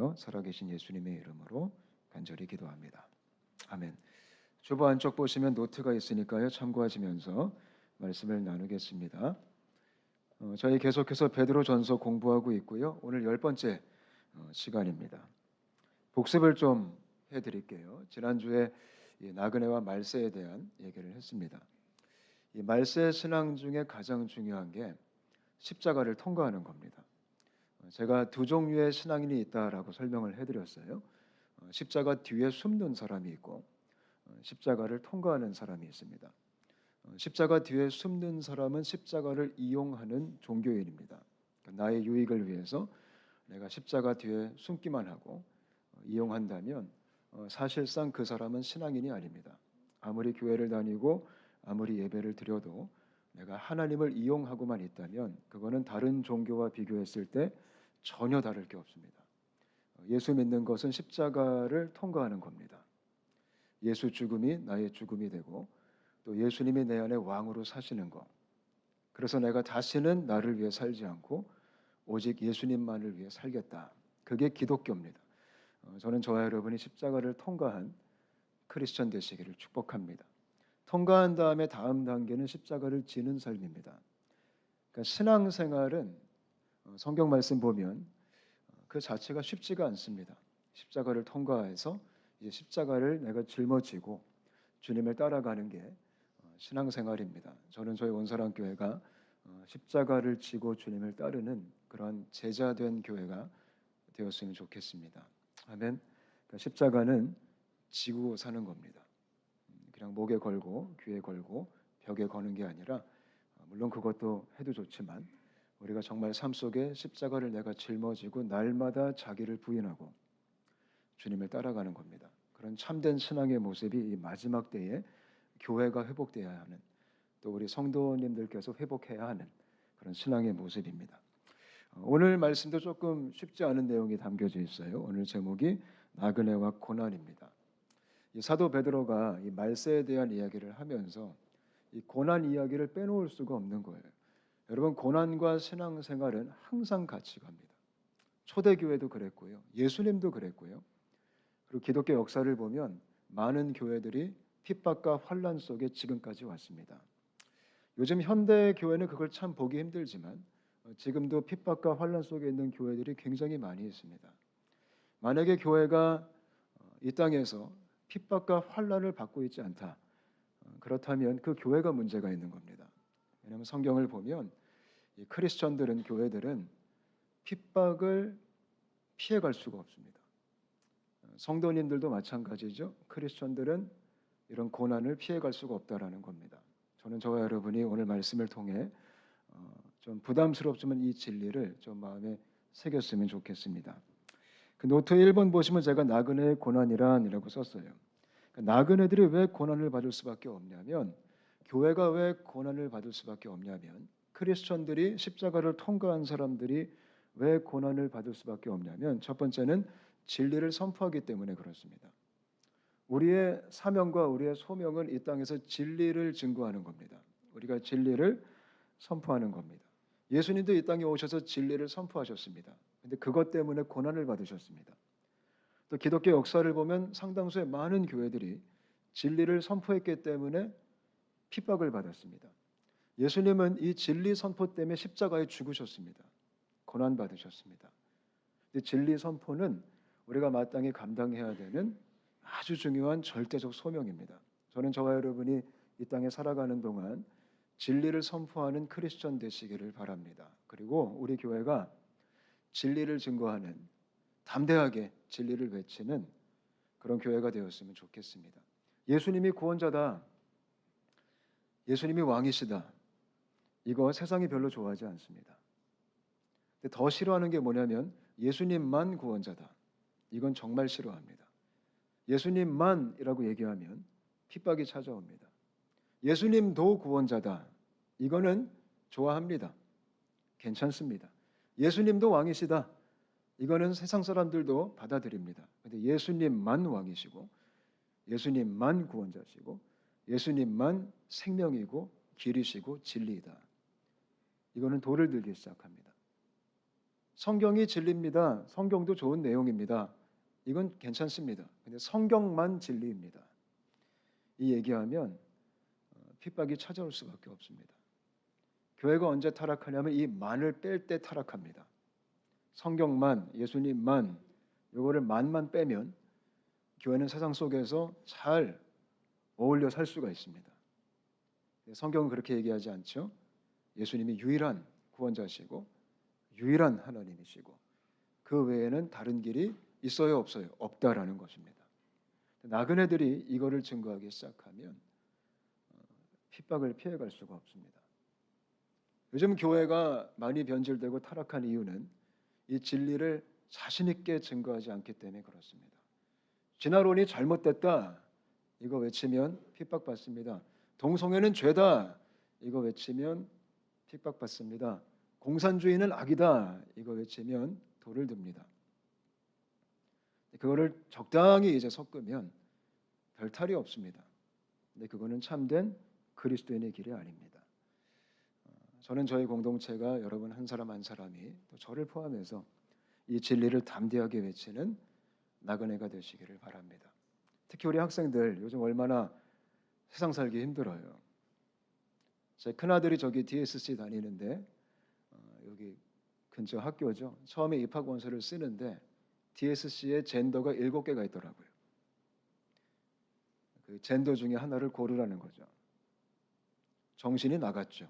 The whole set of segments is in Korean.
위하여 살아계신 예수님의 이름으로 간절히 기도합니다. 아멘. 주보 안쪽 보시면 노트가 있으니까요. 참고하시면서 말씀을 나누겠습니다. 저희 계속해서 베드로전서 공부하고 있고요. 오늘 10번째 시간입니다. 복습을 좀 해드릴게요. 지난주에 나그네와 말세에 대한 얘기를 했습니다. 이 말세 신앙 중에 가장 중요한 게 십자가를 통과하는 겁니다. 제가 두 종류의 신앙인이 있다라고 설명을 해드렸어요. 십자가 뒤에 숨는 사람이 있고 십자가를 통과하는 사람이 있습니다. 십자가 뒤에 숨는 사람은 십자가를 이용하는 종교인입니다. 나의 유익을 위해서 내가 십자가 뒤에 숨기만 하고 이용한다면 사실상 그 사람은 신앙인이 아닙니다. 아무리 교회를 다니고 아무리 예배를 드려도 내가 하나님을 이용하고만 있다면 그거는 다른 종교와 비교했을 때 전혀 다를 게 없습니다. 예수 믿는 것은 십자가를 통과하는 겁니다. 예수 죽음이 나의 죽음이 되고 또 예수님이 내 안에 왕으로 사시는 것. 그래서 내가 다시는 나를 위해 살지 않고 오직 예수님만을 위해 살겠다. 그게 기독교입니다. 저는 저와 여러분이 십자가를 통과한 크리스천 되시기를 축복합니다. 통과한 다음에 다음 단계는 십자가를 지는 삶입니다. 그러니까 신앙생활은 성경 말씀 보면 그 자체가 쉽지가 않습니다. 십자가를 통과해서 이제 십자가를 내가 짊어지고 주님을 따라가는 게 신앙생활입니다. 저는 저희 원사랑교회가 십자가를 지고 주님을 따르는 그런 제자된 교회가 되었으면 좋겠습니다. 아멘. 그러니까 십자가는 지고 사는 겁니다. 그냥 목에 걸고 귀에 걸고 벽에 거는 게 아니라 물론 그것도 해도 좋지만 우리가 정말 삶 속에 십자가를 내가 짊어지고 날마다 자기를 부인하고 주님을 따라가는 겁니다. 그런 참된 신앙의 모습이 이 마지막 때에 교회가 회복돼야 하는 또 우리 성도님들께서 회복해야 하는 그런 신앙의 모습입니다. 오늘 말씀도 조금 쉽지 않은 내용이 담겨져 있어요. 오늘 제목이 나그네와 고난입니다. 이 사도 베드로가 이 말세에 대한 이야기를 하면서 이 고난 이야기를 빼놓을 수가 없는 거예요. 여러분, 고난과 신앙생활은 항상 같이 갑니다. 초대교회도 그랬고요. 예수님도 그랬고요. 그리고 기독교 역사를 보면 많은 교회들이 핍박과 환난 속에 지금까지 왔습니다. 요즘 현대 교회는 그걸 참 보기 힘들지만 지금도 핍박과 환난 속에 있는 교회들이 굉장히 많이 있습니다. 만약에 교회가 이 땅에서 핍박과 환난을 받고 있지 않다. 그렇다면 그 교회가 문제가 있는 겁니다. 왜냐하면 성경을 보면 이 크리스천들은 교회들은 핍박을 피해갈 수가 없습니다. 성도님들도 마찬가지죠. 크리스천들은 이런 고난을 피해갈 수가 없다라는 겁니다. 저는 저와 여러분이 오늘 말씀을 통해 좀 부담스럽지만 이 진리를 좀 마음에 새겼으면 좋겠습니다. 그 노트 1번 보시면 제가 나그네의 고난이란이라고 썼어요. 나그네들이 왜 고난을 받을 수밖에 없냐면 교회가 왜 고난을 받을 수밖에 없냐면 크리스천들이 십자가를 통과한 사람들이 왜 고난을 받을 수밖에 없냐면 첫 번째는 진리를 선포하기 때문에 그렇습니다. 우리의 사명과 우리의 소명은 이 땅에서 진리를 증거하는 겁니다. 우리가 진리를 선포하는 겁니다. 예수님도 이 땅에 오셔서 진리를 선포하셨습니다. 그런데 그것 때문에 고난을 받으셨습니다. 또 기독교 역사를 보면 상당수의 많은 교회들이 진리를 선포했기 때문에 핍박을 받았습니다. 예수님은 이 진리 선포 때문에 십자가에 죽으셨습니다. 고난 받으셨습니다. 진리 선포는 우리가 마땅히 감당해야 되는 아주 중요한 절대적 소명입니다. 저는 저와 여러분이 이 땅에 살아가는 동안 진리를 선포하는 크리스천 되시기를 바랍니다. 그리고 우리 교회가 진리를 증거하는 담대하게 진리를 외치는 그런 교회가 되었으면 좋겠습니다. 예수님이 구원자다. 예수님이 왕이시다. 이거 세상이 별로 좋아하지 않습니다. 근데 더 싫어하는 게 뭐냐면 예수님만 구원자다. 이건 정말 싫어합니다. 예수님만이라고 얘기하면 핍박이 찾아옵니다. 예수님도 구원자다. 이거는 좋아합니다. 괜찮습니다. 예수님도 왕이시다. 이거는 세상 사람들도 받아들입니다. 그런데 예수님만 왕이시고 예수님만 구원자시고 예수님만 생명이고 길이시고 진리이다. 이거는 돌을 들기 시작합니다. 성경이 진리입니다. 성경도 좋은 내용입니다. 이건 괜찮습니다. 근데 성경만 진리입니다. 이 얘기하면 핍박이 찾아올 수밖에 없습니다. 교회가 언제 타락하냐면 이 만을 뺄 때 타락합니다. 성경만, 예수님만, 요거를 만만 빼면 교회는 세상 속에서 잘 어울려 살 수가 있습니다. 성경은 그렇게 얘기하지 않죠. 예수님이 유일한 구원자시고 유일한 하나님이시고 그 외에는 다른 길이 있어요, 없어요? 없다라는 것입니다. 나그네들이 이거를 증거하기 시작하면 핍박을 피해갈 수가 없습니다. 요즘 교회가 많이 변질되고 타락한 이유는 이 진리를 자신 있게 증거하지 않기 때문에 그렇습니다. 진화론이 잘못됐다 이거 외치면 핍박받습니다. 동성애는 죄다 이거 외치면 핍박받습니다. 공산주의는 악이다 이거 외치면 돌을 듭니다. 그거를 적당히 이제 섞으면 별 탈이 없습니다. 근데 그거는 참된 그리스도인의 길이 아닙니다. 저는 저희 공동체가 여러분 한 사람 한 사람이 또 저를 포함해서 이 진리를 담대하게 외치는 나그네가 되시기를 바랍니다. 특히 우리 학생들 요즘 얼마나 세상 살기 힘들어요. 제 큰아들이 저기 DSC 다니는데 여기 근처 학교죠. 처음에 입학원서를 쓰는데 DSC에 젠더가 7개가 있더라고요. 그 젠더 중에 하나를 고르라는 거죠. 정신이 나갔죠.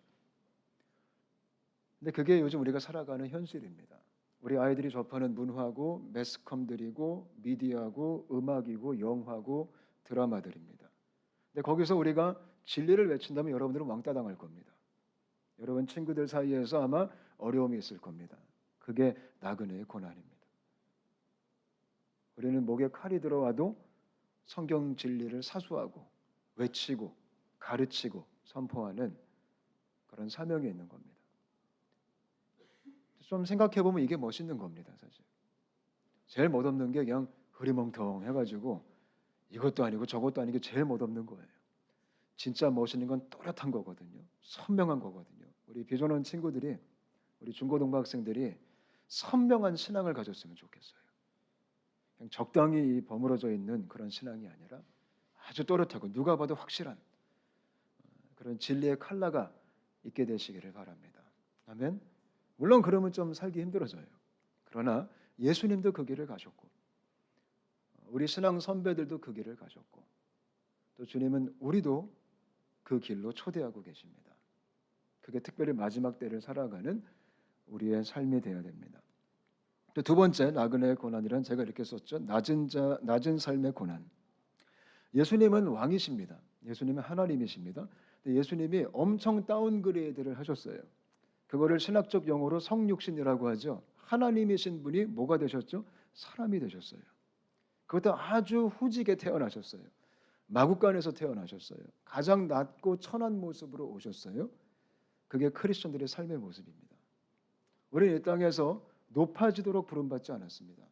근데 그게 요즘 우리가 살아가는 현실입니다. 우리 아이들이 접하는 문화고 매스컴들이고 미디어고 음악이고 영화고 드라마들입니다. 근데 거기서 우리가 진리를 외친다면 여러분들은 왕따 당할 겁니다. 여러분 친구들 사이에서 아마 어려움이 있을 겁니다. 그게 나그네의 고난입니다. 우리는 목에 칼이 들어와도 성경 진리를 사수하고 외치고 가르치고 선포하는 그런 사명이 있는 겁니다. 좀 생각해 보면 이게 멋있는 겁니다, 사실. 제일 멋없는 게 그냥 흐리멍텅 해가지고 이것도 아니고 저것도 아니고 제일 멋없는 거예요. 진짜 멋있는 건 또렷한 거거든요. 선명한 거거든요. 우리 비전원 친구들이 우리 중고등부 학생들이 선명한 신앙을 가졌으면 좋겠어요. 그냥 적당히 버무러져 있는 그런 신앙이 아니라 아주 또렷하고 누가 봐도 확실한 그런 진리의 칼라가 있게 되시기를 바랍니다. 아멘. 물론 그러면 좀 살기 힘들어져요. 그러나 예수님도 그 길을 가셨고 우리 신앙 선배들도 그 길을 가셨고 또 주님은 우리도 그 길로 초대하고 계십니다. 그게 특별히 마지막 때를 살아가는 우리의 삶이 되어야 됩니다. 또 두 번째 나그네의 고난이란 제가 이렇게 썼죠. 낮은 삶의 고난. 예수님은 왕이십니다. 예수님은 하나님이십니다. 예수님이 엄청 다운그레이드를 하셨어요. 그거를 신학적 용어로 성육신이라고 하죠. 하나님이신 분이 뭐가 되셨죠? 사람이 되셨어요. 그것도 아주 후지게 태어나셨어요. 마구간에서 태어나셨어요. 가장 낮고 천한 모습으로 오셨어요. 그게 크리스천들의 삶의 모습입니다. 우리는 이 땅에서 높아지도록 부름받지 않았습니다.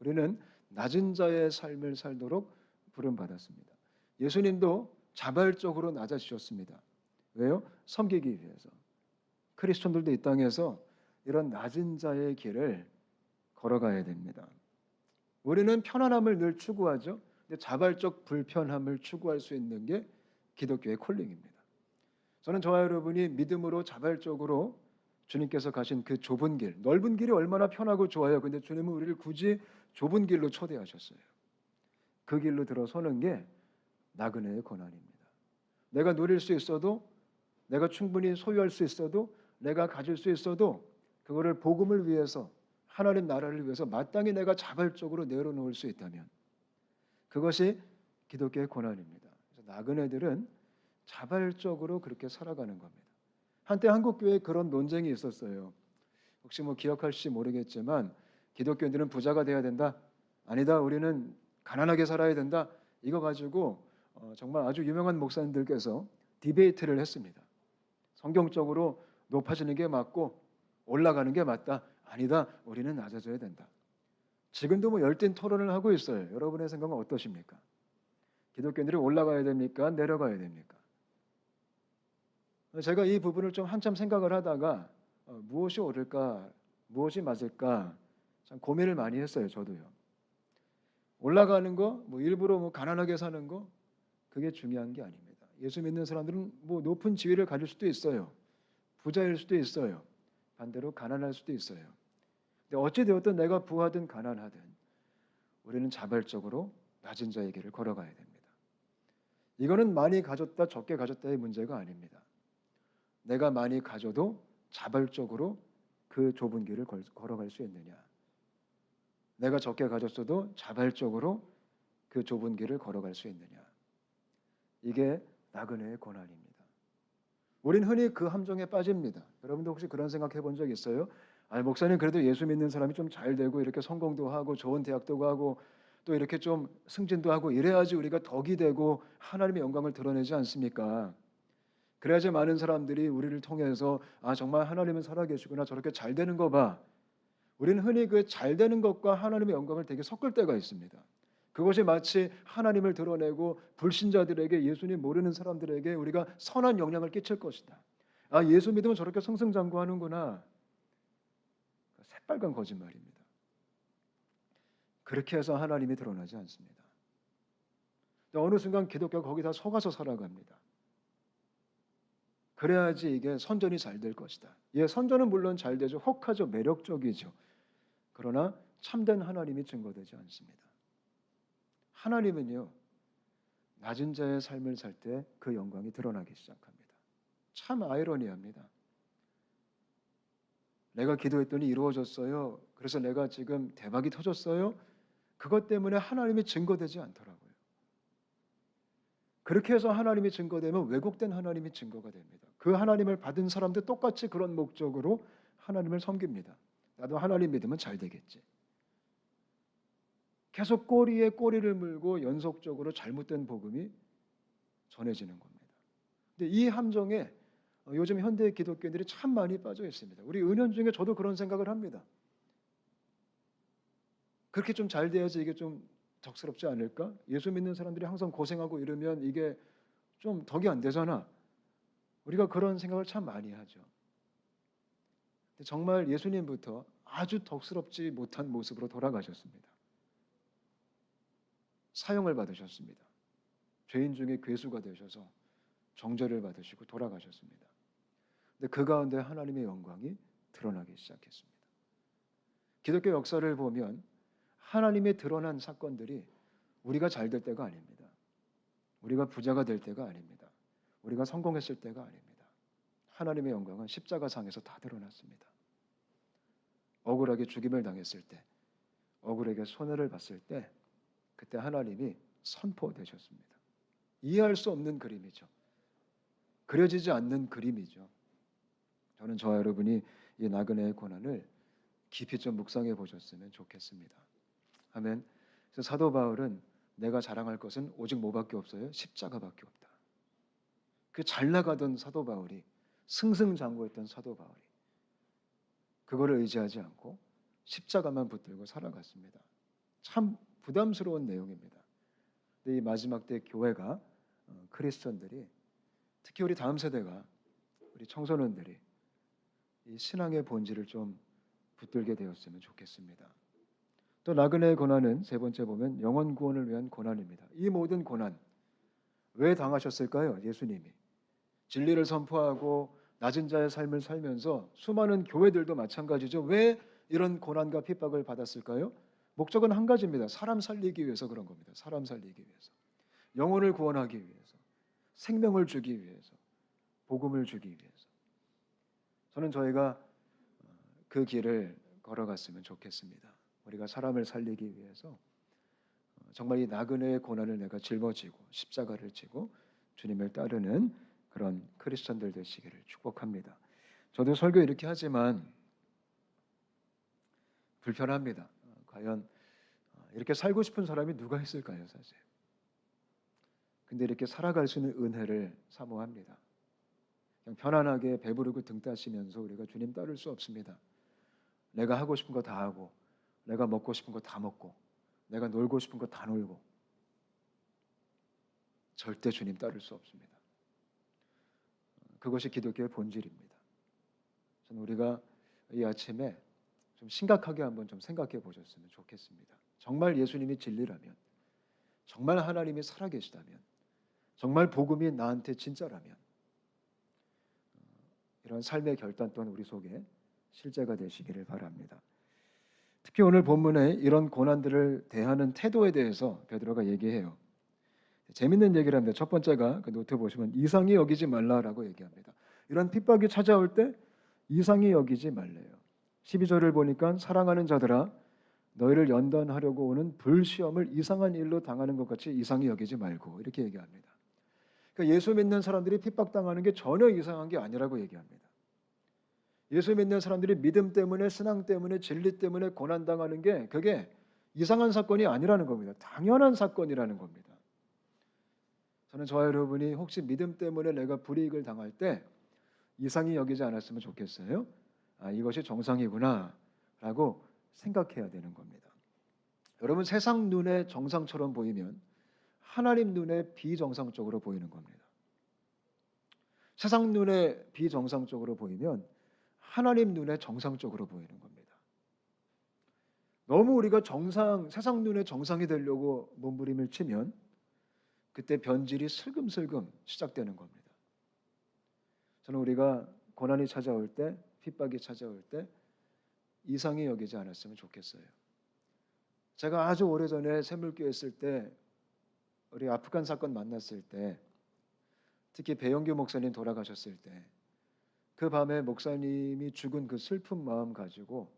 우리는 낮은 자의 삶을 살도록 부름받았습니다. 예수님도 자발적으로 낮아지셨습니다. 왜요? 섬기기 위해서. 크리스천들도 이 땅에서 이런 낮은 자의 길을 걸어가야 됩니다. 우리는 편안함을 늘 추구하죠. 근데 자발적 불편함을 추구할 수 있는 게 기독교의 콜링입니다. 저는 저와 여러분이 믿음으로 자발적으로 주님께서 가신 그 좁은 길, 넓은 길이 얼마나 편하고 좋아요. 근데 주님은 우리를 굳이 좁은 길로 초대하셨어요. 그 길로 들어서는 게 나그네의 고난입니다. 내가 누릴 수 있어도, 내가 충분히 소유할 수 있어도, 내가 가질 수 있어도 그거를 복음을 위해서, 하나님 나라를 위해서 마땅히 내가 자발적으로 내려놓을 수 있다면 그것이 기독교의 고난입니다. 그래서 나그네들은 자발적으로 그렇게 살아가는 겁니다. 한때 한국교회에 그런 논쟁이 있었어요. 혹시 기억할지 모르겠지만 기독교인들은 부자가 돼야 된다. 아니다. 우리는 가난하게 살아야 된다. 이거 가지고 정말 아주 유명한 목사님들께서 디베이트를 했습니다. 성경적으로 높아지는 게 맞고 올라가는 게 맞다. 아니다. 우리는 낮아져야 된다. 지금도 열띤 토론을 하고 있어요. 여러분의 생각은 어떠십니까? 기독교인들이 올라가야 됩니까? 내려가야 됩니까? 제가 이 부분을 좀 한참 생각을 하다가 무엇이 옳을까 무엇이 맞을까 참 고민을 많이 했어요. 저도요. 올라가는 거, 뭐 일부러 뭐 가난하게 사는 거, 그게 중요한 게 아닙니다. 예수 믿는 사람들은 뭐 높은 지위를 가질 수도 있어요. 부자일 수도 있어요. 반대로 가난할 수도 있어요. 근데 어찌 되었든 내가 부하든 가난하든 우리는 자발적으로 낮은 자의 길을 걸어가야 됩니다. 이거는 많이 가졌다 적게 가졌다의 문제가 아닙니다. 내가 많이 가져도 자발적으로 그 좁은 길을 걸어갈 수 있느냐. 내가 적게 가졌어도 자발적으로 그 좁은 길을 걸어갈 수 있느냐. 이게 나그네의 고난입니다. 우린 흔히 그 함정에 빠집니다. 여러분도 혹시 그런 생각해 본 적 있어요? 아니, 목사님 그래도 예수 믿는 사람이 좀 잘 되고 이렇게 성공도 하고 좋은 대학도 가고 또 이렇게 좀 승진도 하고 이래야지 우리가 덕이 되고 하나님의 영광을 드러내지 않습니까? 그래야지 많은 사람들이 우리를 통해서 아 정말 하나님은 살아계시구나 저렇게 잘 되는 거 봐. 우리는 흔히 그 잘 되는 것과 하나님의 영광을 되게 섞을 때가 있습니다. 그것이 마치 하나님을 드러내고 불신자들에게 예수님 모르는 사람들에게 우리가 선한 영향을 끼칠 것이다. 아 예수 믿으면 저렇게 승승장구하는구나. 새빨간 거짓말입니다. 그렇게 해서 하나님이 드러나지 않습니다. 어느 순간 기독교가 거기다 속아서 살아갑니다. 그래야지 이게 선전이 잘 될 것이다. 예, 선전은 물론 잘 되죠. 혹하죠. 매력적이죠. 그러나 참된 하나님이 증거되지 않습니다. 하나님은요. 낮은 자의 삶을 살 때 그 영광이 드러나기 시작합니다. 참 아이러니합니다. 내가 기도했더니 이루어졌어요. 그래서 내가 지금 대박이 터졌어요. 그것 때문에 하나님이 증거되지 않더라고요. 그렇게 해서 하나님이 증거되면 왜곡된 하나님이 증거가 됩니다. 그 하나님을 받은 사람도 똑같이 그런 목적으로 하나님을 섬깁니다. 나도 하나님 믿으면 잘 되겠지. 계속 꼬리에 꼬리를 물고 연속적으로 잘못된 복음이 전해지는 겁니다. 근데 이 함정에 요즘 현대 기독교인들이 참 많이 빠져 있습니다. 우리 은연중에 저도 그런 생각을 합니다. 그렇게 좀 잘 돼야지 이게 좀 덕스럽지 않을까? 예수 믿는 사람들이 항상 고생하고 이러면 이게 좀 덕이 안 되잖아. 우리가 그런 생각을 참 많이 하죠. 근데 정말 예수님부터 아주 덕스럽지 못한 모습으로 돌아가셨습니다. 사형을 받으셨습니다. 죄인 중에 괴수가 되셔서 정죄를 받으시고 돌아가셨습니다. 근데 그 가운데 하나님의 영광이 드러나기 시작했습니다. 기독교 역사를 보면 하나님의 드러난 사건들이 우리가 잘 될 때가 아닙니다. 우리가 부자가 될 때가 아닙니다. 우리가 성공했을 때가 아닙니다. 하나님의 영광은 십자가상에서 다 드러났습니다. 억울하게 죽임을 당했을 때, 억울하게 손해를 봤을 때 그때 하나님이 선포되셨습니다. 이해할 수 없는 그림이죠. 그려지지 않는 그림이죠. 저는 저와 여러분이 이 나그네의 고난을 깊이 좀 묵상해 보셨으면 좋겠습니다. 아멘. 그래서 사도 바울은 내가 자랑할 것은 오직 뭐밖에 없어요? 십자가밖에 없다. 그 잘 나가던 사도 바울이 승승장구했던 사도 바울이 그거를 의지하지 않고 십자가만 붙들고 살아갔습니다. 참 부담스러운 내용입니다. 근데 이 마지막 때 교회가 크리스천들이 특히 우리 다음 세대가 우리 청소년들이 이 신앙의 본질을 좀 붙들게 되었으면 좋겠습니다. 또 나그네의 고난은 세 번째 보면 영혼 구원을 위한 고난입니다. 이 모든 고난 왜 당하셨을까요? 예수님이 진리를 선포하고 낮은 자의 삶을 살면서 수많은 교회들도 마찬가지죠. 왜 이런 고난과 핍박을 받았을까요? 목적은 한 가지입니다. 사람 살리기 위해서 그런 겁니다. 사람 살리기 위해서. 영혼을 구원하기 위해서. 생명을 주기 위해서. 복음을 주기 위해서. 저는 저희가 그 길을 걸어갔으면 좋겠습니다. 우리가 사람을 살리기 위해서 정말 이 나그네의 고난을 내가 짊어지고 십자가를 지고 주님을 따르는 그런 크리스천들 되시기를 축복합니다. 저도 설교 이렇게 하지만 불편합니다. 과연 이렇게 살고 싶은 사람이 누가 있을까요, 사실? 근데 이렇게 살아갈 수 있는 은혜를 사모합니다. 그냥 편안하게 배부르고 등 따시면서 우리가 주님 따를 수 없습니다. 내가 하고 싶은 거 다 하고 내가 먹고 싶은 거 다 먹고 내가 놀고 싶은 거 다 놀고 절대 주님 따를 수 없습니다. 그것이 기독교의 본질입니다. 저는 우리가 이 아침에 좀 심각하게 한번 좀 생각해 보셨으면 좋겠습니다. 정말 예수님이 진리라면, 정말 하나님이 살아계시다면, 정말 복음이 나한테 진짜라면 이런 삶의 결단 또한 우리 속에 실제가 되시기를 바랍니다. 특히 오늘 본문에 이런 고난들을 대하는 태도에 대해서 베드로가 얘기해요. 재밌는 얘기를 합니다. 첫 번째가 그 노트 보시면 이상히 여기지 말라라고 얘기합니다. 이런 핍박이 찾아올 때 이상히 여기지 말래요. 12절을 보니까 사랑하는 자들아 너희를 연단하려고 오는 불시험을 이상한 일로 당하는 것 같이 이상히 여기지 말고 이렇게 얘기합니다. 그러니까 예수 믿는 사람들이 핍박당하는 게 전혀 이상한 게 아니라고 얘기합니다. 예수 믿는 사람들이 믿음 때문에 신앙 때문에 진리 때문에 고난당하는 게 그게 이상한 사건이 아니라는 겁니다. 당연한 사건이라는 겁니다. 저는 저와 여러분이 혹시 믿음 때문에 내가 불이익을 당할 때 이상히 여기지 않았으면 좋겠어요. 이것이 정상이구나 라고 생각해야 되는 겁니다. 여러분 세상 눈에 정상처럼 보이면 하나님 눈에 비정상적으로 보이는 겁니다. 세상 눈에 비정상적으로 보이면 하나님 눈에 정상적으로 보이는 겁니다. 너무 우리가 세상 눈에 정상이 되려고 몸부림을 치면 그때 변질이 슬금슬금 시작되는 겁니다. 저는 우리가 고난이 찾아올 때, 핍박이 찾아올 때 이상히 여기지 않았으면 좋겠어요. 제가 아주 오래전에 샘물교회 있을 때 우리 아프간 사건 만났을 때 특히 배영규 목사님 돌아가셨을 때 그 밤에 목사님이 죽은 그 슬픈 마음 가지고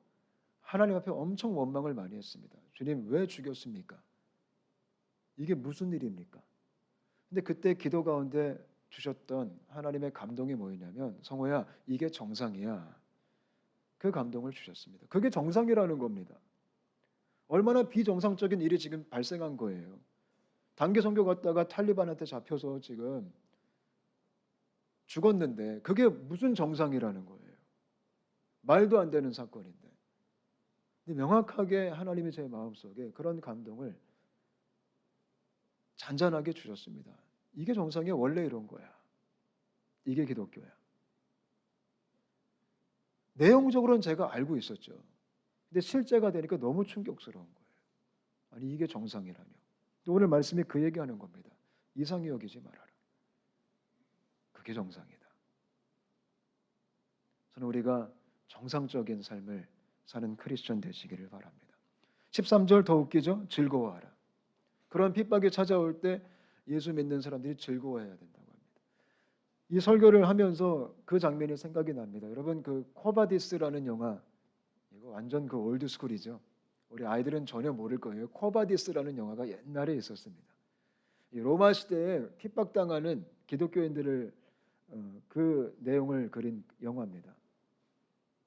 하나님 앞에 엄청 원망을 많이 했습니다. 주님 왜 죽였습니까? 이게 무슨 일입니까? 근데 그때 기도 가운데 주셨던 하나님의 감동이 뭐였냐면 성호야 이게 정상이야. 그 감동을 주셨습니다. 그게 정상이라는 겁니다. 얼마나 비정상적인 일이 지금 발생한 거예요. 단기 선교 갔다가 탈리반한테 잡혀서 지금 죽었는데 그게 무슨 정상이라는 거예요. 말도 안 되는 사건인데. 근데 명확하게 하나님이 제 마음속에 그런 감동을 잔잔하게 주셨습니다. 이게 정상이야. 원래 이런 거야. 이게 기독교야. 내용적으로는 제가 알고 있었죠. 근데 실제가 되니까 너무 충격스러운 거예요. 아니 이게 정상이라뇨. 또 오늘 말씀이 그 얘기하는 겁니다. 이상히 여기지 말아라. 그게 정상이다. 저는 우리가 정상적인 삶을 사는 크리스천 되시기를 바랍니다. 13절 더 웃기죠? 즐거워하라. 그런 핍박이 찾아올 때 예수 믿는 사람들이 즐거워해야 된다고 합니다. 이 설교를 하면서 그 장면이 생각이 납니다. 여러분 그 코바디스라는 영화 이거 완전 그 올드스쿨이죠. 우리 아이들은 전혀 모를 거예요. 코바디스라는 영화가 옛날에 있었습니다. 이 로마 시대에 핍박당하는 기독교인들을 그 내용을 그린 영화입니다.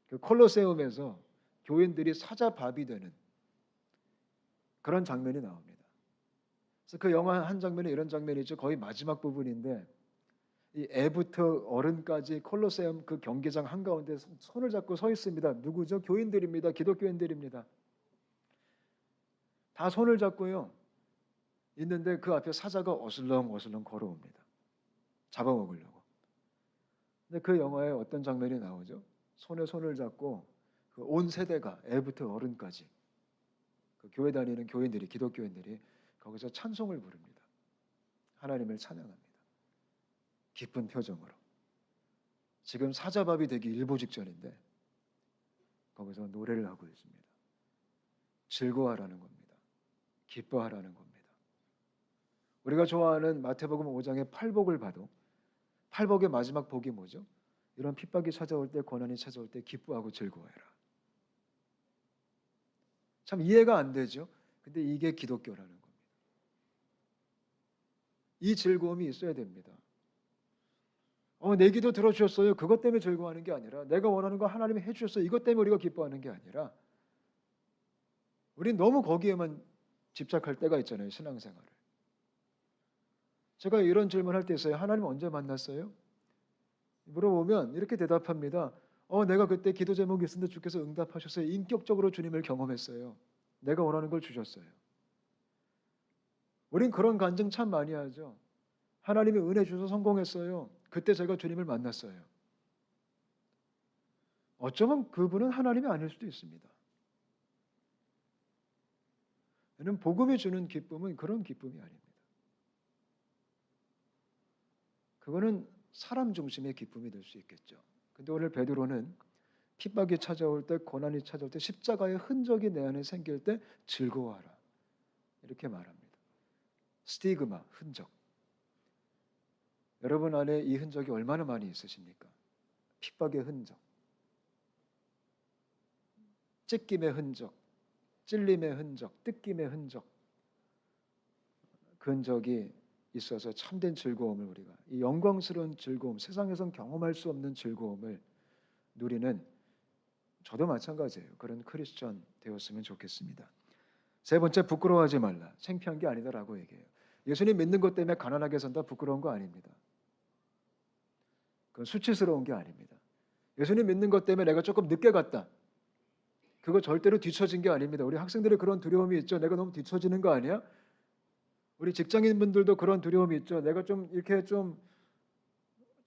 그 콜로세움에서 교인들이 사자밥이 되는 그런 장면이 나옵니다. 그래서 그 영화 한 장면에 이런 장면이 있죠. 거의 마지막 부분인데 이 애부터 어른까지 콜로세움 그 경기장 한가운데 손을 잡고 서 있습니다. 누구죠? 교인들입니다. 기독교인들입니다. 다 손을 잡고요. 있는데 그 앞에 사자가 어슬렁어슬렁 걸어옵니다. 잡아먹으려고. 근데 그 영화에 어떤 장면이 나오죠? 손에 손을 잡고 그 온 세대가 애부터 어른까지 그 교회 다니는 교인들이 기독교인들이 거기서 찬송을 부릅니다. 하나님을 찬양합니다. 기쁜 표정으로. 지금 사자밥이 되기 일보 직전인데 거기서 노래를 하고 있습니다. 즐거워하라는 겁니다. 기뻐하라는 겁니다. 우리가 좋아하는 마태복음 5장의 팔복을 봐도 팔복의 마지막 복이 뭐죠? 이런 핍박이 찾아올 때 고난이 찾아올 때 기뻐하고 즐거워해라. 참 이해가 안 되죠? 근데 이게 기독교라는 겁니다. 이 즐거움이 있어야 됩니다. 내 기도 들어주셨어요. 그것 때문에 즐거워하는 게 아니라 내가 원하는 거 하나님이 해주셨어요. 이것 때문에 우리가 기뻐하는 게 아니라 우린 너무 거기에만 집착할 때가 있잖아요. 신앙생활을. 제가 이런 질문할 때 있어요. 하나님 언제 만났어요? 물어보면 이렇게 대답합니다. 내가 그때 기도 제목이 있었는데 주께서 응답하셨어요. 인격적으로 주님을 경험했어요. 내가 원하는 걸 주셨어요. 우린 그런 간증 참 많이 하죠. 하나님이 은혜 주셔서 성공했어요. 그때 제가 주님을 만났어요. 어쩌면 그분은 하나님이 아닐 수도 있습니다. 복음이 주는 기쁨은 그런 기쁨이 아닙니다. 그거는 사람 중심의 기쁨이 될 수 있겠죠. 근데 오늘 베드로는 핍박이 찾아올 때, 고난이 찾아올 때, 십자가의 흔적이 내 안에 생길 때 즐거워하라, 이렇게 말합니다. 스티그마, 흔적. 여러분 안에 이 흔적이 얼마나 많이 있으십니까? 핍박의 흔적, 찢김의 흔적, 찔림의 흔적, 뜯김의 흔적. 그 흔적이 있어서 참된 즐거움을, 우리가 이 영광스러운 즐거움, 세상에선 경험할 수 없는 즐거움을 누리는, 저도 마찬가지예요. 그런 크리스천 되었으면 좋겠습니다. 세 번째, 부끄러워하지 말라. 창피한 게 아니다라고 얘기해요. 예수님 믿는 것 때문에 가난하게 산다, 부끄러운 거 아닙니다. 그건 수치스러운 게 아닙니다. 예수님 믿는 것 때문에 내가 조금 늦게 갔다, 그거 절대로 뒤처진 게 아닙니다. 우리 학생들이 그런 두려움이 있죠. 내가 너무 뒤처지는 거 아니야? 우리 직장인분들도 그런 두려움이 있죠. 내가 좀 이렇게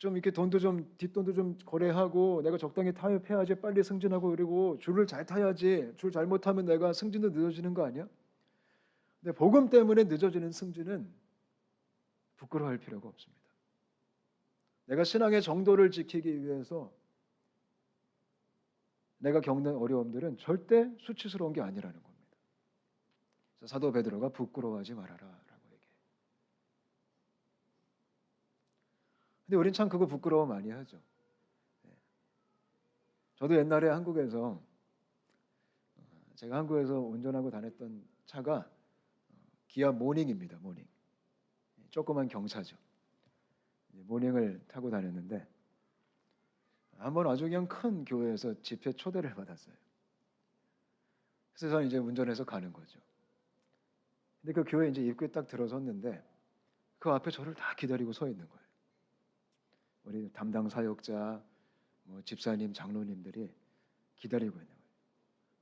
이렇게 돈도 좀, 뒷돈도 좀 거래하고 내가 적당히 타협해야지 빨리 승진하고, 그리고 줄을 잘 타야지, 줄 잘못하면 내가 승진도 늦어지는 거 아니야? 근데 복음 때문에 늦어지는 승진은 부끄러워할 필요가 없습니다. 내가 신앙의 정도를 지키기 위해서 내가 겪는 어려움들은 절대 수치스러운 게 아니라는 겁니다. 그래서 사도 베드로가 부끄러워하지 말아라 근데 우린 참 그거 부끄러워 많이 하죠. 저도 옛날에 제가 한국에서 운전하고 다녔던 차가 기아 모닝입니다. 모닝. 조그만 경차죠. 모닝을 타고 다녔는데 한번 아주 그냥 큰 교회에서 집회 초대를 받았어요. 그래서 저는 이제 운전해서 가는 거죠. 근데 그 교회 이제 입구에 딱 들어섰는데 그 앞에 저를 다 기다리고 서 있는 거예요. 우리 담당 사역자, 집사님, 장로님들이 기다리고 있는 거예요.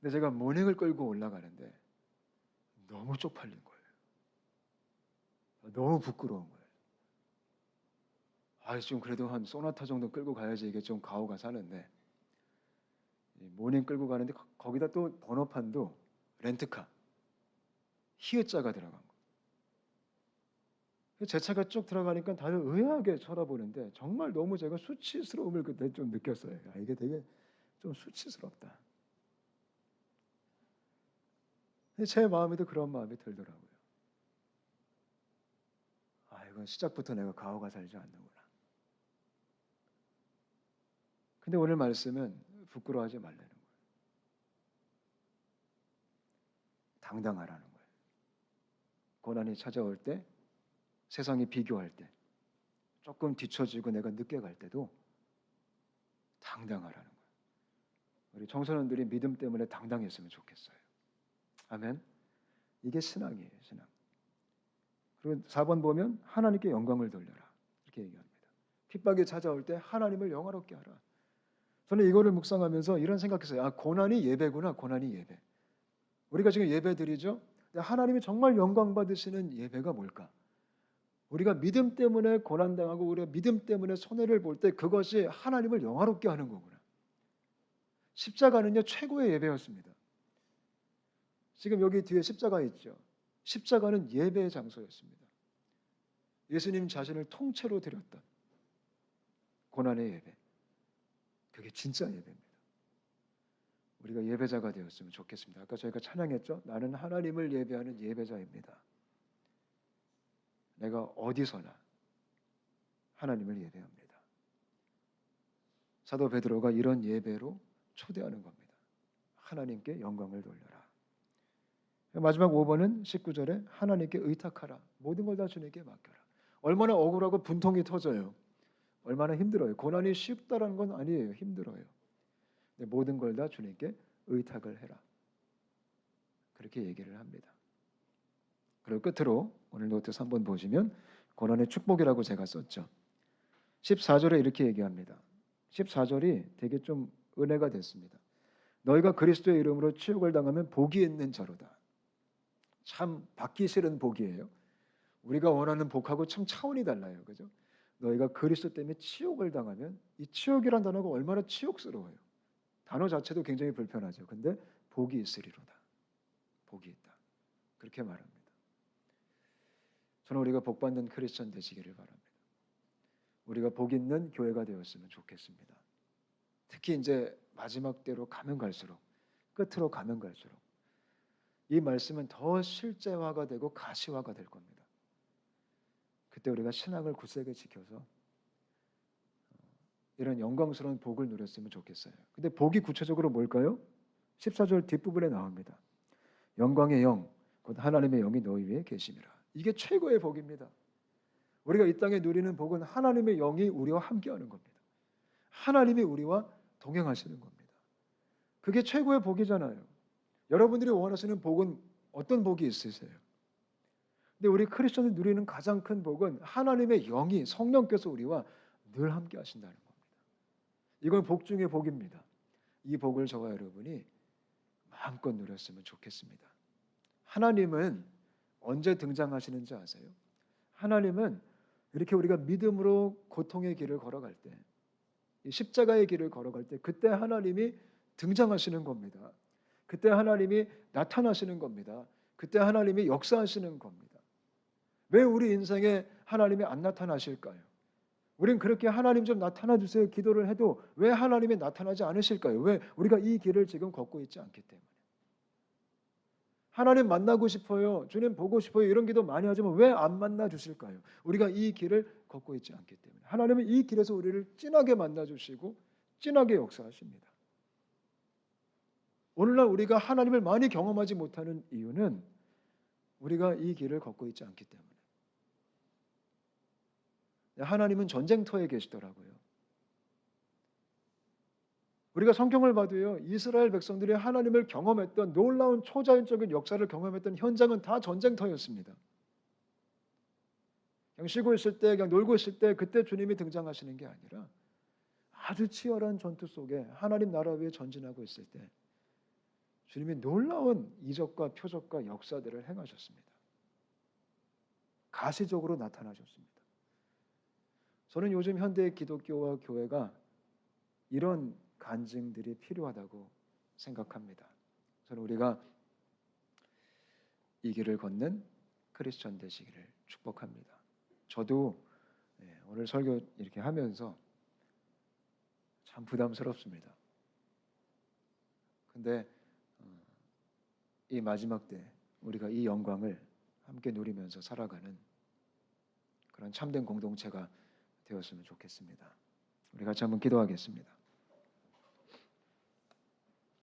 근데 제가 모닝을 끌고 올라가는데 너무 쪽팔린 거예요. 너무 부끄러운 거예요. 좀 그래도 한 소나타 정도 끌고 가야지 이게 좀 가오가 사는데, 모닝 끌고 가는데 거기다 또 번호판도 렌트카, 히읗자가 들어간 거예요. 제 차가 쭉 들어가니까 다들 의아하게 쳐다보는데 정말 너무 제가 수치스러움을 그때 좀 느꼈어요. 이게 되게 좀 수치스럽다. 제 마음에도 그런 마음이 들더라고요. 이건 시작부터 내가 가오가 살지 않는구나. 근데 오늘 말씀은 부끄러워하지 말라는 거예요. 당당하라는 거예요. 고난이 찾아올 때, 세상이 비교할 때, 조금 뒤처지고 내가 늦게 갈 때도 당당하라는 거예요. 우리 청소년들이 믿음 때문에 당당했으면 좋겠어요. 아멘. 이게 신앙이에요, 신앙. 그리고 4번 보면 하나님께 영광을 돌려라, 이렇게 얘기합니다. 핍박이 찾아올 때 하나님을 영화롭게 하라. 저는 이거를 묵상하면서 이런 생각했어요. 고난이 예배구나, 고난이 예배. 우리가 지금 예배 드리죠. 하나님이 정말 영광 받으시는 예배가 뭘까? 우리가 믿음 때문에 고난당하고 우리가 믿음 때문에 손해를 볼 때 그것이 하나님을 영화롭게 하는 거구나. 십자가는요, 최고의 예배였습니다. 지금 여기 뒤에 십자가 있죠. 십자가는 예배의 장소였습니다. 예수님 자신을 통째로 드렸던 고난의 예배. 그게 진짜 예배입니다. 우리가 예배자가 되었으면 좋겠습니다. 아까 저희가 찬양했죠. 나는 하나님을 예배하는 예배자입니다. 내가 어디서나 하나님을 예배합니다. 사도 베드로가 이런 예배로 초대하는 겁니다. 하나님께 영광을 돌려라. 마지막 5번은 19절에 하나님께 의탁하라. 모든 걸 다 주님께 맡겨라. 얼마나 억울하고 분통이 터져요. 얼마나 힘들어요. 고난이 쉽다라는 건 아니에요. 힘들어요. 근데 모든 걸 다 주님께 의탁을 해라. 그렇게 얘기를 합니다. 그리고 끝으로 오늘 노트 3번 보시면 고난의 축복이라고 제가 썼죠. 14절에 이렇게 얘기합니다. 14절이 되게 좀 은혜가 됐습니다. 너희가 그리스도의 이름으로 치욕을 당하면 복이 있는 자로다. 참 받기 싫은 복이에요. 우리가 원하는 복하고 참 차원이 달라요. 그죠? 너희가 그리스도 때문에 치욕을 당하면, 이 치욕이란 단어가 얼마나 치욕스러워요. 단어 자체도 굉장히 불편하죠. 근데 복이 있으리로다. 복이 있다. 그렇게 말합니다. 저는 우리가 복받는 크리스천 되시기를 바랍니다. 우리가 복 있는 교회가 되었으면 좋겠습니다. 특히 이제 마지막 때로 가면 갈수록, 끝으로 가면 갈수록 이 말씀은 더 실제화가 되고 가시화가 될 겁니다. 그때 우리가 신앙을 굳세게 지켜서 이런 영광스러운 복을 누렸으면 좋겠어요. 근데 복이 구체적으로 뭘까요? 14절 뒷부분에 나옵니다. 영광의 영, 곧 하나님의 영이 너희 위에 계심이라. 이게 최고의 복입니다. 우리가 이 땅에 누리는 복은 하나님의 영이 우리와 함께하는 겁니다. 하나님이 우리와 동행하시는 겁니다. 그게 최고의 복이잖아요. 여러분들이 원하시는 복은 어떤 복이 있으세요? 근데 우리 크리스천이 누리는 가장 큰 복은 하나님의 영이 성령께서 우리와 늘 함께 하신다는 겁니다. 이건 복 중의 복입니다. 이 복을 저와 여러분이 마음껏 누렸으면 좋겠습니다. 하나님은 언제 등장하시는지 아세요? 하나님은 이렇게 우리가 믿음으로 고통의 길을 걸어갈 때, 십자가의 길을 걸어갈 때 그때 하나님이 등장하시는 겁니다. 그때 하나님이 나타나시는 겁니다. 그때 하나님이 역사하시는 겁니다. 왜 우리 인생에 하나님이 안 나타나실까요? 우린 그렇게 하나님 좀 나타나 주세요 기도를 해도 왜 하나님이 나타나지 않으실까요? 왜? 우리가 이 길을 지금 걷고 있지 않기 때문에. 하나님 만나고 싶어요, 주님 보고 싶어요, 이런 기도 많이 하지만 왜 안 만나 주실까요? 우리가 이 길을 걷고 있지 않기 때문에. 하나님은 이 길에서 우리를 진하게 만나 주시고 진하게 역사하십니다. 오늘날 우리가 하나님을 많이 경험하지 못하는 이유는 우리가 이 길을 걷고 있지 않기 때문에. 하나님은 전쟁터에 계시더라고요. 우리가 성경을 봐도요, 이스라엘 백성들이 하나님을 경험했던 놀라운 초자연적인 역사를 경험했던 현장은 다 전쟁터였습니다. 그냥 쉬고 있을 때, 그냥 놀고 있을 때 그때 주님이 등장하시는 게 아니라 아주 치열한 전투 속에 하나님 나라 위에 전진하고 있을 때 주님이 놀라운 이적과 표적과 역사들을 행하셨습니다. 가시적으로 나타나셨습니다. 저는 요즘 현대 기독교와 교회가 이런 간증들이 필요하다고 생각합니다. 저는 우리가 이 길을 걷는 크리스천 되시기를 축복합니다. 저도 오늘 설교 이렇게 하면서 참 부담스럽습니다. 근데 이 마지막 때 우리가 이 영광을 함께 누리면서 살아가는 그런 참된 공동체가 되었으면 좋겠습니다. 우리 같이 한번 기도하겠습니다.